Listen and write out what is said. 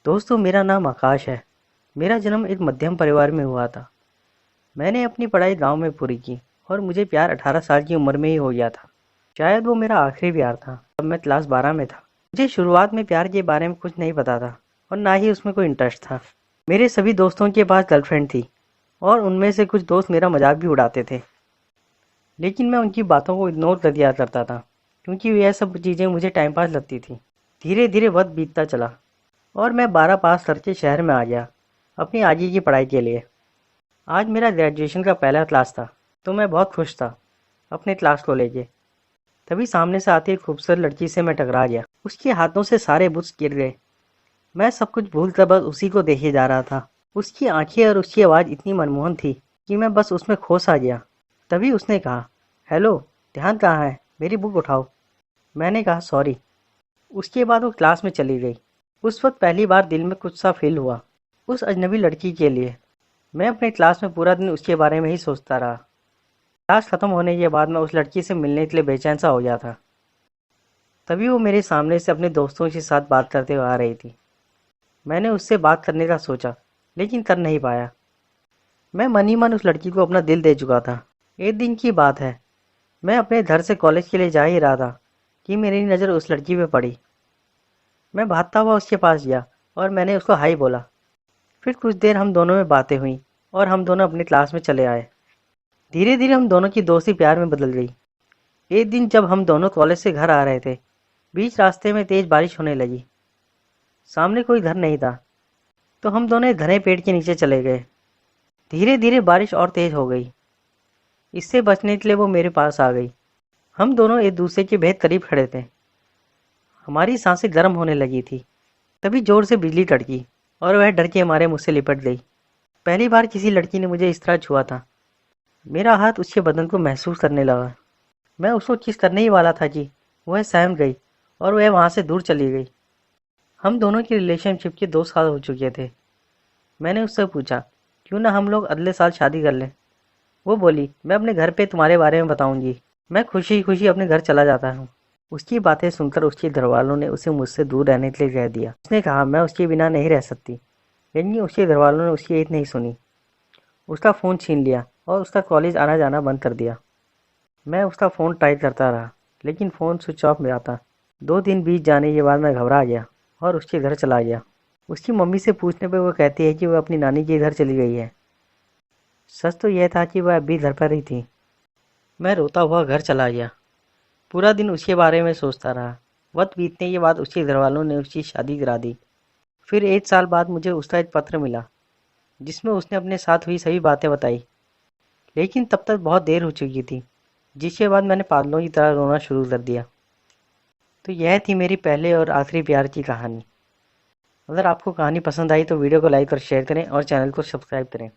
दोस्तों, मेरा नाम आकाश है। मेरा जन्म एक मध्यम परिवार में हुआ था। मैंने अपनी पढ़ाई गांव में पूरी की और मुझे प्यार 18 साल की उम्र में ही हो गया था। शायद वो मेरा आखिरी प्यार था जब मैं क्लास 12 में था। मुझे शुरुआत में प्यार के बारे में कुछ नहीं पता था और ना ही उसमें कोई इंटरेस्ट था। मेरे सभी दोस्तों के पास गर्लफ्रेंड थी और उनमें से कुछ दोस्त मेरा मजाक भी उड़ाते थे, लेकिन मैं उनकी बातों को इग्नोर कर दिया करता था क्योंकि यह सब चीज़ें मुझे टाइम पास लगती थी। धीरे धीरे वक्त बीतता चला और मैं 12 पास करके शहर में आ गया अपनी आगे की पढ़ाई के लिए। आज मेरा ग्रेजुएशन का पहला क्लास था तो मैं बहुत खुश था अपने क्लास को लेके। तभी सामने से आती एक खूबसूरत लड़की से मैं टकरा गया। उसके हाथों से सारे बुक्स गिर गए। मैं सब कुछ भूल कर बस उसी को देखे जा रहा था। उसकी आंखें और उसकी आवाज़ इतनी मनमोहन थी कि मैं बस उसमें खो सा गया। तभी उसने कहा, हेलो, ध्यान कहाँ है, मेरी बुक उठाओ। मैंने कहा सॉरी। उसके बाद वो क्लास में चली गई। उस वक्त पहली बार दिल में कुछ सा फील हुआ उस अजनबी लड़की के लिए। मैं अपने क्लास में पूरा दिन उसके बारे में ही सोचता रहा। क्लास खत्म होने के बाद मैं उस लड़की से मिलने के लिए बेचैन सा हो गया था। तभी वो मेरे सामने से अपने दोस्तों के साथ बात करते हुए आ रही थी। मैंने उससे बात करने का सोचा लेकिन कर नहीं पाया। मैं मन ही मन उस लड़की को अपना दिल दे चुका था। एक दिन की बात है, मैं अपने घर से कॉलेज के लिए जा ही रहा था कि मेरी नज़र उस लड़की पे पड़ी। मैं भागता हुआ उसके पास गया और मैंने उसको हाई बोला। फिर कुछ देर हम दोनों में बातें हुई और हम दोनों अपनी क्लास में चले आए। धीरे धीरे हम दोनों की दोस्ती प्यार में बदल गई। एक दिन जब हम दोनों कॉलेज से घर आ रहे थे, बीच रास्ते में तेज बारिश होने लगी। सामने कोई घर नहीं था तो हम दोनों एक घने पेड़ के नीचे चले गए। धीरे धीरे बारिश और तेज हो गई। इससे बचने के लिए वो मेरे पास आ गई। हम दोनों एक दूसरे के बेहद करीब खड़े थे। हमारी सांसें गर्म होने लगी थी। तभी जोर से बिजली कड़की और वह डर के हमारे मुझसे लिपट गई। पहली बार किसी लड़की ने मुझे इस तरह छुआ था। मेरा हाथ उसके बदन को महसूस करने लगा। मैं उसको किस करने ही वाला था कि वह सहम गई और वह वहाँ से दूर चली गई। हम दोनों की रिलेशनशिप के 2 साल हो चुके थे। मैंने उससे पूछा, क्यों ना हम लोग अगले साल शादी कर लें। वो बोली, मैं अपने घर पे तुम्हारे बारे में बताऊंगी। मैं खुशी खुशी अपने घर चला जाता हूँ। उसकी बातें सुनकर उसके घर वालों ने उसे मुझसे दूर रहने के लिए कह दिया। उसने कहा मैं उसके बिना नहीं रह सकती, लेकिन उसके घर वालों ने उसकी एक नहीं सुनी। उसका फ़ोन छीन लिया और उसका कॉलेज आना जाना बंद कर दिया। मैं उसका फ़ोन ट्राई करता रहा लेकिन फ़ोन स्विच ऑफ में आता। 2 दिन बीत जाने के बाद मैं घबरा गया और उसके घर चला गया। उसकी मम्मी से पूछने पर वो कहती है कि वह अपनी नानी के घर चली गई है। सच तो यह था कि वह अभी घर पर ही थी। मैं रोता हुआ घर चला गया। पूरा दिन उसके बारे में सोचता रहा। वक्त बीतने के बाद उसके घर वालों ने उसकी शादी करा दी। फिर 1 साल बाद मुझे उसका एक पत्र मिला जिसमें उसने अपने साथ हुई सभी बातें बताई, लेकिन तब तक बहुत देर हो चुकी थी, जिसके बाद मैंने पागलों की तरह रोना शुरू कर दिया। तो यह थी मेरी पहले और आखिरी प्यार की कहानी। अगर आपको कहानी पसंद आई तो वीडियो को लाइक और शेयर करें और चैनल को सब्सक्राइब करें।